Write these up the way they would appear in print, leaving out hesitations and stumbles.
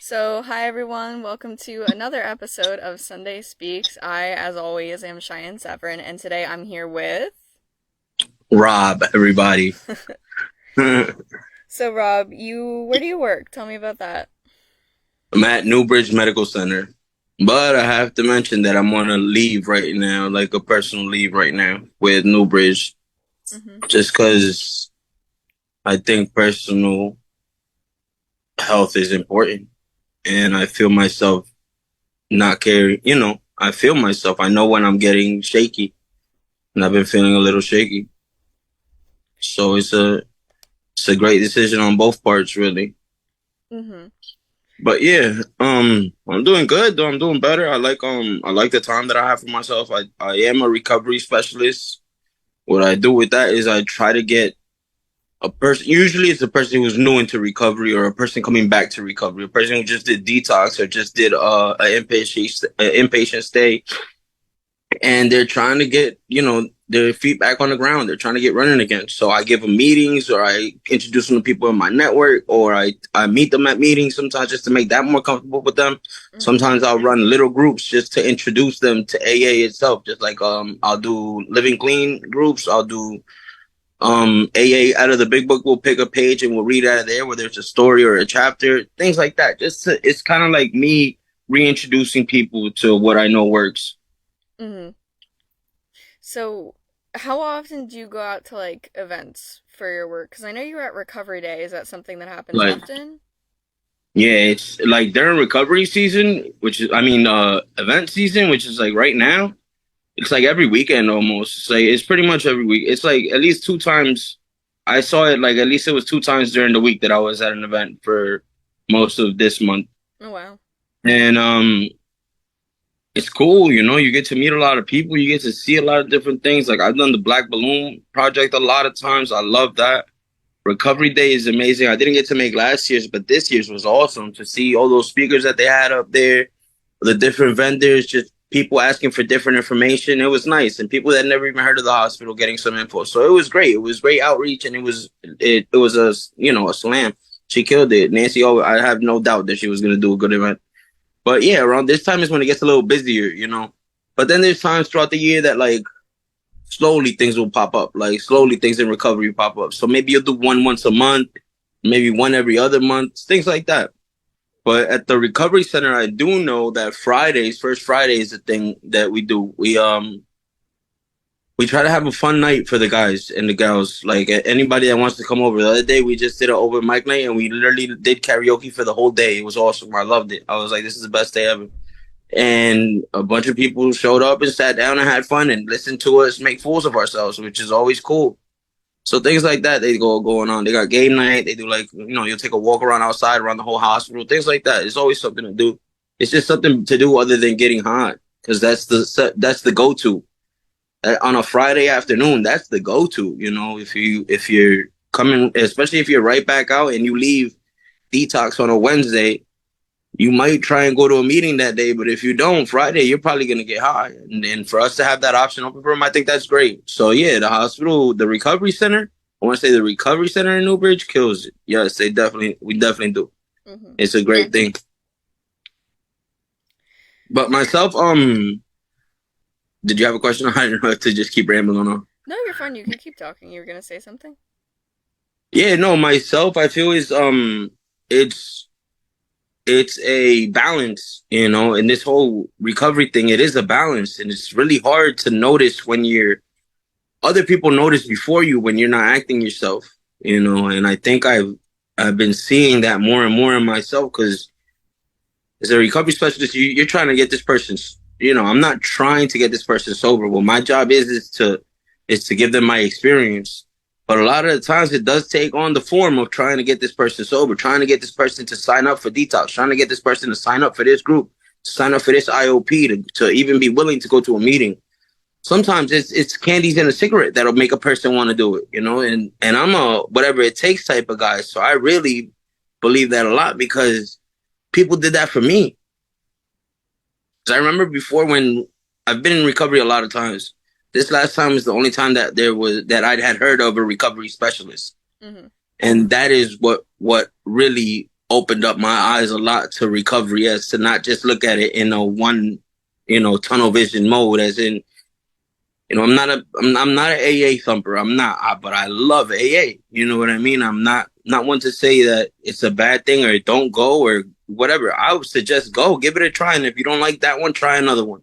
So, hi everyone, welcome to another episode of Sunday Speaks. I, as always, am Cheyenne Severin, and today I'm here with. Robb, everybody. I'm So, Rob, where do you work? Tell me about that. at Newbridge Medical Center. But I have to mention that I'm on a leave right now, like a personal leave right now with Newbridge, Mm-hmm. just because I think personal health is important. And I feel myself not caring, I feel myself. I know when I'm getting shaky, and I've been feeling a little shaky. So it's a great decision on both parts, really. Mm-hmm. But yeah, I'm doing good though. I'm doing better. I like the time that I have for myself. I am a recovery specialist. What I do with that is I try to get a person. Usually, it's a person who's new into recovery or a person coming back to recovery. A person who just did detox or just did an inpatient stay, and they're trying to get their feet back on the ground. They're trying to get running again. So I give them meetings, or I introduce them to people in my network, or I meet them at meetings sometimes just to make that more comfortable with them. Mm-hmm. Sometimes I'll run little groups just to introduce them to AA itself. Just like I'll do living clean groups. I'll do AA out of the big book. We'll pick a page and we'll read out of there, whether it's a story or a chapter, things like that. It's kind of like me reintroducing people to what I know works. Mm-hmm. So, how often do you go out to events for your work? Because I know you're at Recovery Day. Is that something that happens Like often? Yeah, it's like during recovery season, which is, event season, which is like right now. It's like every weekend almost. It's pretty much every week. It's like at least two times. I saw it like at least it was two times during the week that I was at an event for most of this month. Oh, wow. And it's cool, you get to meet a lot of people, you get to see a lot of different things. Like I've done the Black Balloon project a lot of times. I love that. Recovery Day is amazing. I didn't get to make last year's, but this year's was awesome to see all those speakers that they had up there, the different vendors, just people asking for different information. It was nice, and people that never even heard of the hospital getting some info. So it was great. It was great outreach, and it was a slam. She killed it. Nancy, oh, I have no doubt that she was gonna do a good event. But yeah, around this time is when it gets a little busier. But then there's times throughout the year that like slowly things will pop up. Like slowly things in recovery pop up. So maybe you'll do one once a month, maybe one every other month, things like that. But at the recovery center, I do know that Fridays, first Friday is the thing that we do. We try to have a fun night for the guys and the gals. Like anybody that wants to come over. The other day we just did an open mic night and we literally did karaoke for the whole day. It was awesome. I loved it. I was like, this is the best day ever. And a bunch of people showed up and sat down and had fun and listened to us make fools of ourselves, which is always cool. So things like that they go going on. They got game night. They do like you'll take a walk around outside around the whole hospital. Things like that. It's always something to do. It's just something to do other than getting hot because that's the go to on a Friday afternoon. That's the go to. If you're coming, especially if you're right back out and you leave detox on a Wednesday, you might try and go to a meeting that day, but if you don't, Friday, you're probably going to get high. And for us to have that option open for them, I think that's great. So, yeah, the hospital, the recovery center, I want to say the recovery center in Newbridge kills it. Yes, we definitely do. Mm-hmm. It's a great thing. But myself, did you have a question? I don't know to just keep rambling on. No, you're fine. You can keep talking. You were going to say something? Yeah, no, myself, I feel it's, it's a balance, and this whole recovery thing, it is a balance. And it's really hard to notice when other people notice before you when you're not acting yourself. And I think I've been seeing that more and more in myself because as a recovery specialist, you're trying to get this person. I'm not trying to get this person sober. Well, my job is to give them my experience. But a lot of the times it does take on the form of trying to get this person sober, trying to get this person to sign up for detox, trying to get this person to sign up for this group, to sign up for this IOP, to even be willing to go to a meeting. Sometimes it's candies and a cigarette that'll make a person want to do it. And I'm a whatever it takes type of guy. So I really believe that a lot because people did that for me. Because I remember before when I've been in recovery a lot of times. This last time is the only time that I'd had heard of a recovery specialist. Mm-hmm. And that is what really opened up my eyes a lot to recovery, as to not just look at it in a one, tunnel vision mode, as in, I'm not an AA thumper. I'm not, but I love AA. You know what I mean? I'm not one to say that it's a bad thing or don't go or whatever. I would suggest go, give it a try, and if you don't like that one, try another one.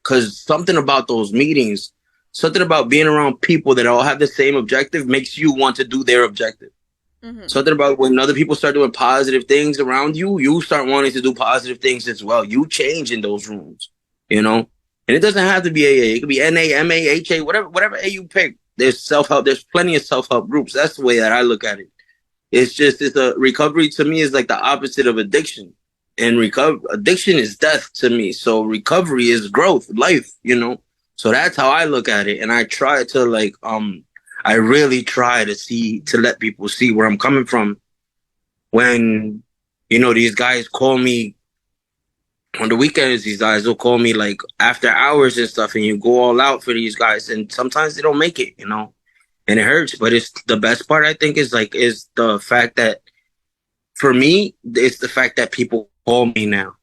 Because something about those meetings, something about being around people that all have the same objective makes you want to do their objective. Mm-hmm. Something about when other people start doing positive things around you, you start wanting to do positive things as well. You change in those rooms, you know? And it doesn't have to be AA. It could be NA, MA, HA, whatever A you pick. There's self-help. There's plenty of self-help groups. That's the way that I look at it. It's a recovery to me is like the opposite of addiction. And addiction is death to me. So recovery is growth, life, So that's how I look at it. And I try to I really try to let people see where I'm coming from when, these guys call me on the weekends. These guys will call me like after hours and stuff, and you go all out for these guys. And sometimes they don't make it, and it hurts. But it's the best part, I think, is the fact that for me, it's the fact that people call me now.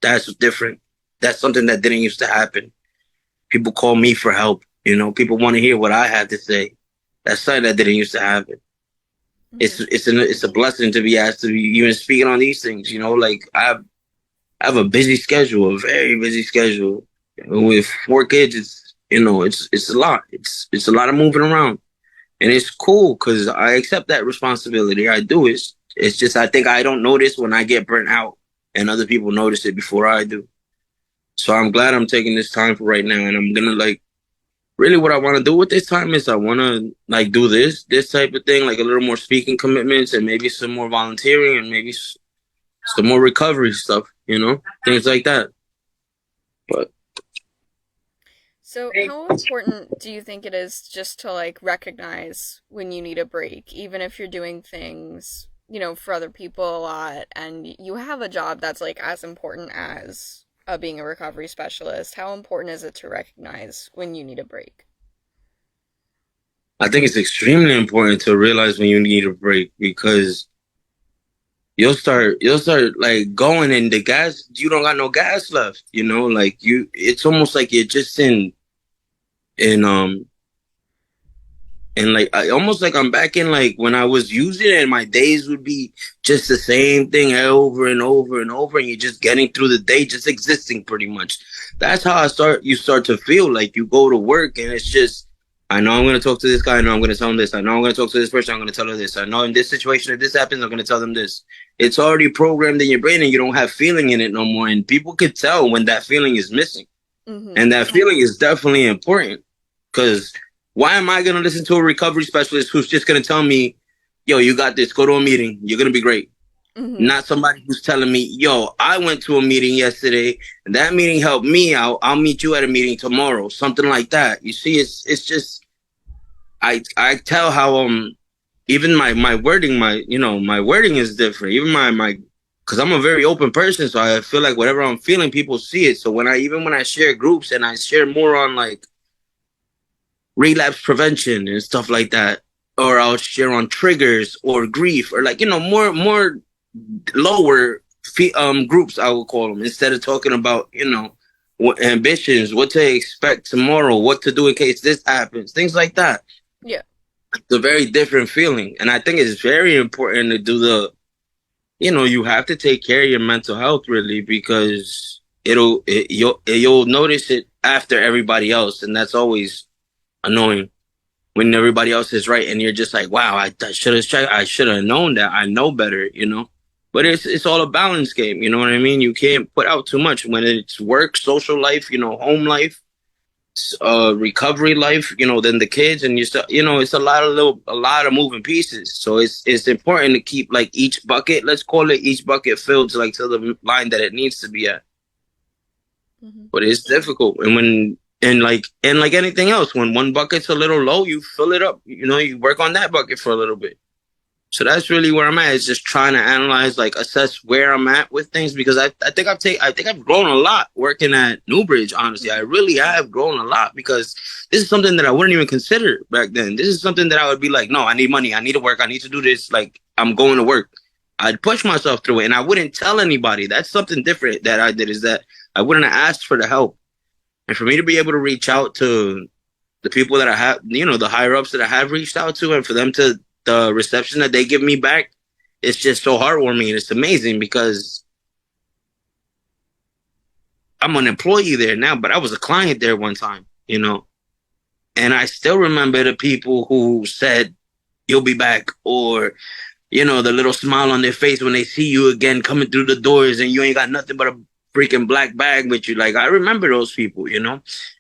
That's different. That's something that didn't used to happen. People call me for help. People want to hear what I have to say. That's something that didn't used to happen. Mm-hmm. It's a blessing to be asked to be even speaking on these things. Like I have a busy schedule, a very busy schedule. With 4 kids, it's a lot. It's a lot of moving around, and it's cool because I accept that responsibility. I do. It's just I think I don't notice when I get burnt out, and other people notice it before I do. So I'm glad I'm taking this time for right now, and I'm gonna really what I want to do with this time is I want to do this type of thing, like a little more speaking commitments and maybe some more volunteering and maybe some more recovery stuff, things like that. But So, how important do you think it is just to like recognize when you need a break, even if you're doing things, for other people a lot and you have a job that's like as important as being a recovery specialist? How important is it to recognize when you need a break? I think it's extremely important to realize when you need a break because you'll start like going and the gas, you don't got no gas left, it's almost like you're just in and almost like I'm back in like when I was using it and my days would be just the same thing over and over and over, and you're just getting through the day, just existing pretty much. That's how you start to feel like you go to work and it's just, I know I'm going to talk to this guy. I know I'm going to tell him this. I know I'm going to talk to this person. I'm going to tell her this. I know in this situation, if this happens, I'm going to tell them this. It's already programmed in your brain and you don't have feeling in it no more. And people could tell when that feeling is missing. Mm-hmm. And that feeling is definitely important because why am I going to listen to a recovery specialist who's just going to tell me, yo, you got this, go to a meeting, you're going to be great. Mm-hmm. Not somebody who's telling me, yo, I went to a meeting yesterday and that meeting helped me out. I'll meet you at a meeting tomorrow. Something like that. You see, it's just, I tell how, even my wording, my wording is different. Even my, cause I'm a very open person. So I feel like whatever I'm feeling, people see it. So when I share groups and I share more on like relapse prevention and stuff like that, or I'll share on triggers or grief or more lower groups, I will call them, instead of talking about what ambitions, what to expect tomorrow, what to do in case this happens, things like that. Yeah, It's a very different feeling, and I think it's very important to do you have to take care of your mental health really, because you'll notice it after everybody else, and that's always annoying when everybody else is right and you're just like, wow, I should have checked. I should have known that. I know better, But it's all a balance game, you know what I mean? You can't put out too much when it's work, social life, home life, recovery life, then the kids, and it's a lot of moving pieces. So it's important to keep like each bucket, let's call it each bucket filled to the line that it needs to be at. mm-hmm. But it's difficult, and like anything else, when one bucket's a little low, you fill it up. You work on that bucket for a little bit. So that's really where I'm at. Is just trying to analyze, assess where I'm at with things, because I think I've grown a lot working at Newbridge. Honestly, I really have grown a lot, because this is something that I wouldn't even consider back then. This is something that I would be like, no, I need money, I need to work, I need to do this. Like, I'm going to work. I'd push myself through it, and I wouldn't tell anybody. That's something different that I did, is that I wouldn't have asked for the help. And for me to be able to reach out to the people that I have, the higher ups that I have reached out to, and for them to, the reception that they give me back, it's just so heartwarming. It's amazing because I'm an employee there now, but I was a client there one time. And I still remember the people who said, you'll be back, or, the little smile on their face when they see you again coming through the doors and you ain't got nothing but a freaking black bag with you. Like, I remember those people.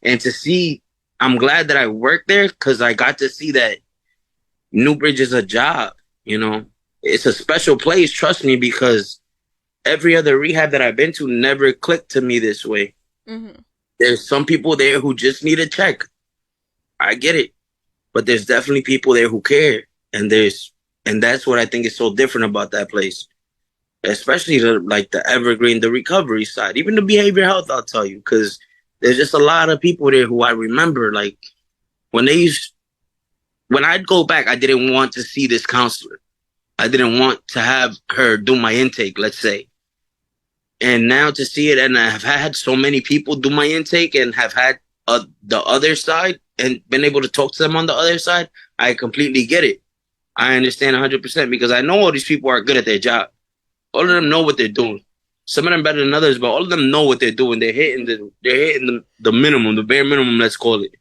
And to see, I'm glad that I worked there because I got to see that Newbridge is a job. It's a special place, trust me, because every other rehab that I've been to never clicked to me this way. Mm-hmm. There's some people there who just need a check. I get it. But there's definitely people there who care. And that's what I think is so different about that place. Especially the evergreen, the recovery side, even the behavioral health, I'll tell you, because there's just a lot of people there who I remember, like when I'd go back, I didn't want to see this counselor. I didn't want to have her do my intake, let's say. And now to see it, and I've had so many people do my intake and have had the other side and been able to talk to them on the other side, I completely get it. I understand 100% because I know all these people are good at their job. All of them know what they're doing. Some of them better than others, but all of them know what they're doing. They're hitting the minimum, the bare minimum, let's call it.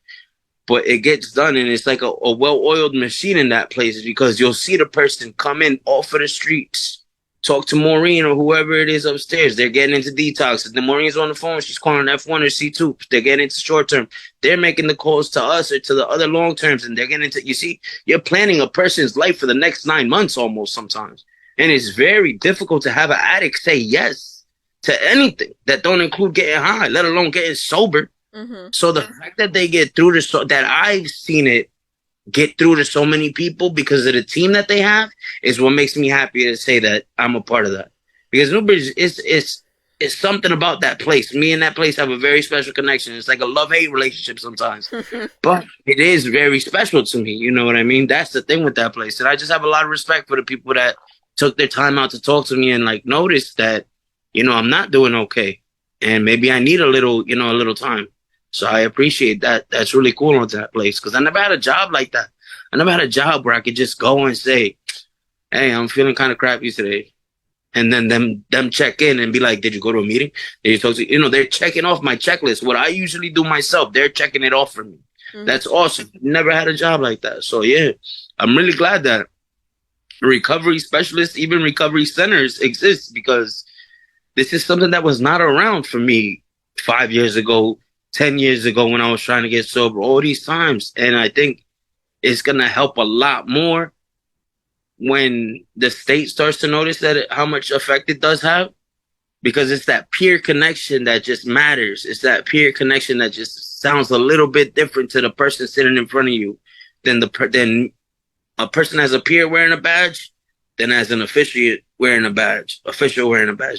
But it gets done, and it's like a well-oiled machine in that place because you'll see the person come in off of the streets, talk to Maureen or whoever it is upstairs. They're getting into detox. If the Maureen's on the phone, she's calling F1 or C2. They're getting into short-term. They're making the calls to us or to the other long-terms, and they're getting into, you see, you're planning a person's life for the next 9 months almost sometimes. And it's very difficult to have an addict say yes to anything that don't include getting high, let alone getting sober. Mm-hmm. So the fact that they get through to that I've seen it get through to so many people because of the team that they have is what makes me happy to say that I'm a part of that. Because Newbridge is something about that place. Me and that place have a very special connection. It's like a love-hate relationship sometimes. But it is very special to me. You know what I mean? That's the thing with that place. And I just have a lot of respect for the people that took their time out to talk to me and notice that, I'm not doing okay. And maybe I need a little time. So I appreciate that. That's really cool on that place because I never had a job like that. I never had a job where I could just go and say, hey, I'm feeling kind of crappy today. And then them check in and be like, did you go to a meeting? Did you talk to, they're checking off my checklist. What I usually do myself, they're checking it off for me. Mm-hmm. That's awesome. Never had a job like that. So yeah, I'm really glad that recovery specialists, even recovery centers exist because this is something that was not around for me 5 years ago, 10 years ago when I was trying to get sober, all these times. And I think it's going to help a lot more when the state starts to notice how much effect it does have, because it's that peer connection that just matters. It's that peer connection that just sounds a little bit different to the person sitting in front of you than a person as a peer wearing a badge than as an official wearing a badge.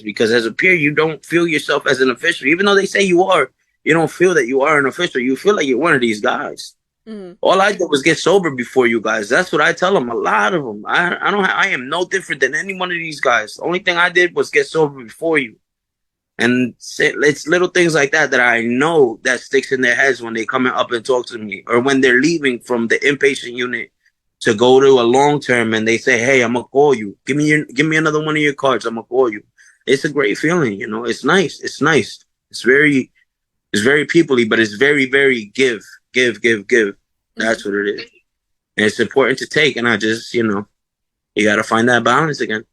Because as a peer, you don't feel yourself as an official, even though they say you are. You don't feel that you are an official. You feel like you're one of these guys. Mm-hmm. All I did was get sober before you guys. That's what I tell them. A lot of them. I am no different than any one of these guys. The only thing I did was get sober before you. And it's little things like that I know that sticks in their heads when they come up and talk to me, or when they're leaving from the inpatient unit to go to a long term and they say, hey, I'm gonna call you. Give me another one of your cards. I'm gonna call you. It's a great feeling, It's nice. It's very people-y, but it's very, very give. That's what it is. And it's important to take. And I just, you got to find that balance again.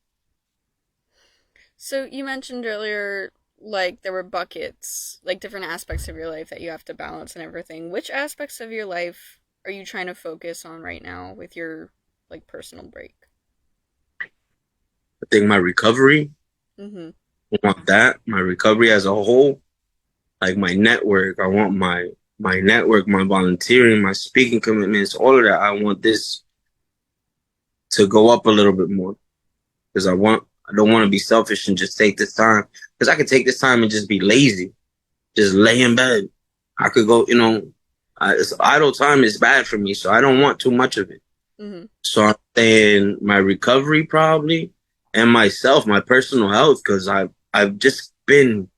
So you mentioned earlier, there were buckets, different aspects of your life that you have to balance and everything. Which aspects of your life are you trying to focus on right now with your, personal break? I think my recovery. Mm-hmm. I want that. My recovery as a whole. My network. I want my network, my volunteering, my speaking commitments, all of that. I want this to go up a little bit more because I don't want to be selfish and just take this time, because I could take this time and just be lazy, just lay in bed. I could go, idle time is bad for me, so I don't want too much of it. Mm-hmm. So I'm saying my recovery probably, and myself, my personal health, because I've just been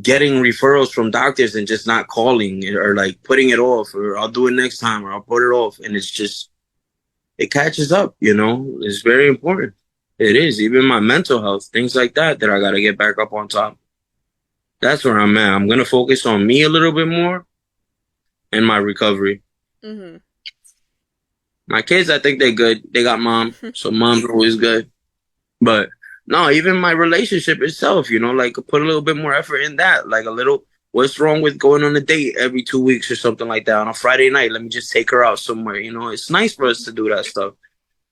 getting referrals from doctors and just not calling or like putting it off, or I'll do it next time, or I'll put it off, and it's just it catches up. It's very important. It is even my mental health, things like that I got to get back up on top. That's where I'm at. I'm gonna focus on me a little bit more and my recovery. Mm-hmm. My kids, I think they're good. They got mom, so mom's always good. But no, even my relationship itself, like put a little bit more effort in that. Like a little, what's wrong with going on a date every 2 weeks or something like that on a Friday night? Let me just take her out somewhere. It's nice for us to do that stuff.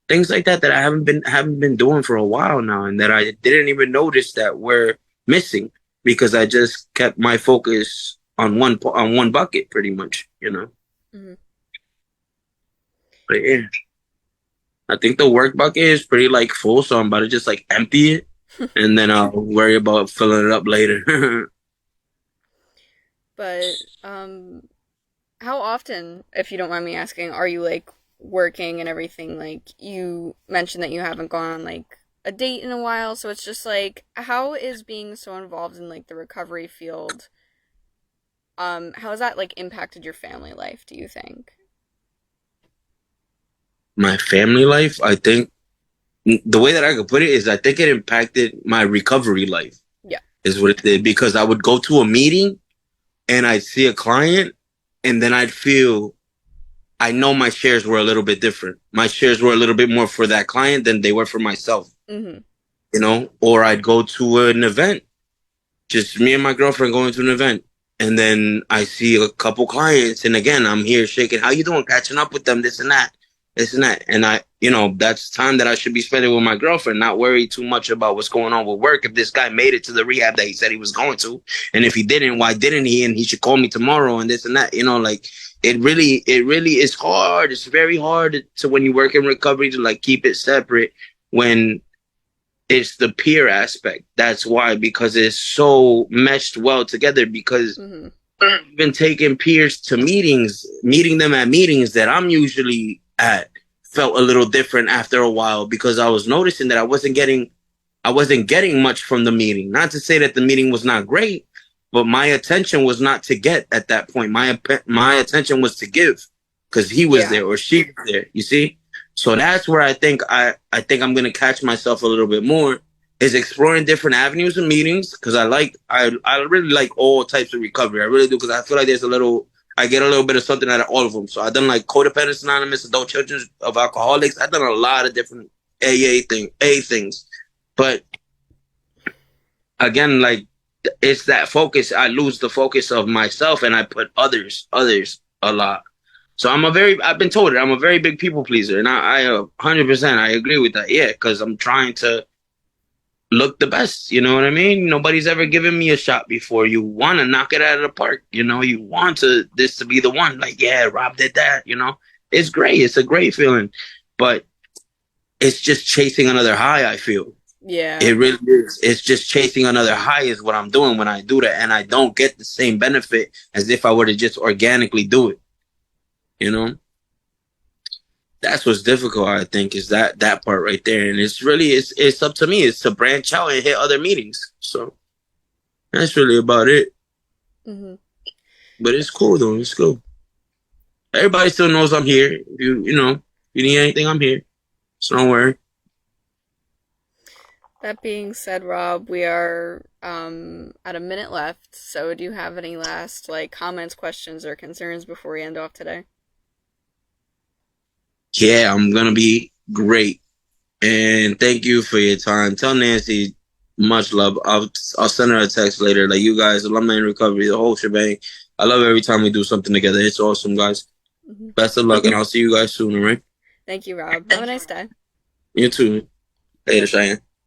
Things like that I haven't been doing for a while now, and that I didn't even notice that we're missing because I just kept my focus on one bucket pretty much. Mm-hmm. But yeah. I think the work bucket is pretty like full, so I'm about to just like empty it, and then I'll worry about filling it up later. But how often, if you don't mind me asking, are you like working and everything? Like you mentioned that you haven't gone on like a date in a while, so it's just like how is being so involved in like the recovery field? How has that like impacted your family life, do you think? My family life, I think the way that I could put it is I think it impacted my recovery life, Yeah. is what it did, because I would go to a meeting and I'd see a client, and then I'd feel I know my shares were a little bit different. My shares were a little bit more for that client than they were for myself, Mm-hmm. or I'd go to an event, just me and my girlfriend going to an event. And then I see a couple clients, and again, I'm here shaking. How you doing? Catching up with them, this and that, this and that. And that's time that I should be spending with my girlfriend, not worry too much about what's going on with work. If this guy made it to the rehab that he said he was going to, and if he didn't, why didn't he? And he should call me tomorrow and this and that. Like it really is hard. It's very hard to when you work in recovery to like keep it separate when it's the peer aspect. That's why, because it's so meshed well together. Because Mm-hmm. I've been taking peers to meetings, meeting them at meetings that I'm usually at, felt a little different after a while, because I was noticing that I wasn't getting much from the meeting. Not to say that the meeting was not great, but my attention was not to get at that point. My attention was to give, because he was Yeah. there or she was there. You see. So that's where I think I'm gonna catch myself a little bit more, is exploring different avenues and meetings, because I really like all types of recovery. I really do, because I feel like I get a little bit of something out of all of them. So I've done like Codependence Anonymous, Adult Children of Alcoholics. I've done a lot of different A things, but again, like it's that focus. I lose the focus of myself and I put others a lot. So I've been told it, I'm a very big people pleaser, and I 100% I agree with that. Yeah, because I'm trying to look the best. You know what I mean? Nobody's ever given me a shot before. You want to knock it out of the park. You want this to be the one. Like, yeah, Rob did that. It's great. It's a great feeling, but it's just chasing another high. I feel Yeah. it really is. It's just chasing another high is what I'm doing when I do that, and I don't get the same benefit as if I were to just organically do it. You know. That's what's difficult, I think, is that part right there. And it's up to me. It's to branch out and hit other meetings. So that's really about it. Mm-hmm. But it's cool though. It's cool. Everybody still knows I'm here. If you need anything, I'm here. So don't worry. That being said, Rob, we are at a minute left. So, do you have any last like comments, questions, or concerns before we end off today? Yeah, I'm gonna be great. And thank you for your time. Tell Nancy much love. I'll send her a text later. Like, you guys, Alumni in Recovery, the whole shebang. I love every time we do something together. It's awesome, guys. Mm-hmm. Best of luck, and I'll see you guys soon, all right? Thank you, Rob. Have a nice day. You too. Later, Cheyenne.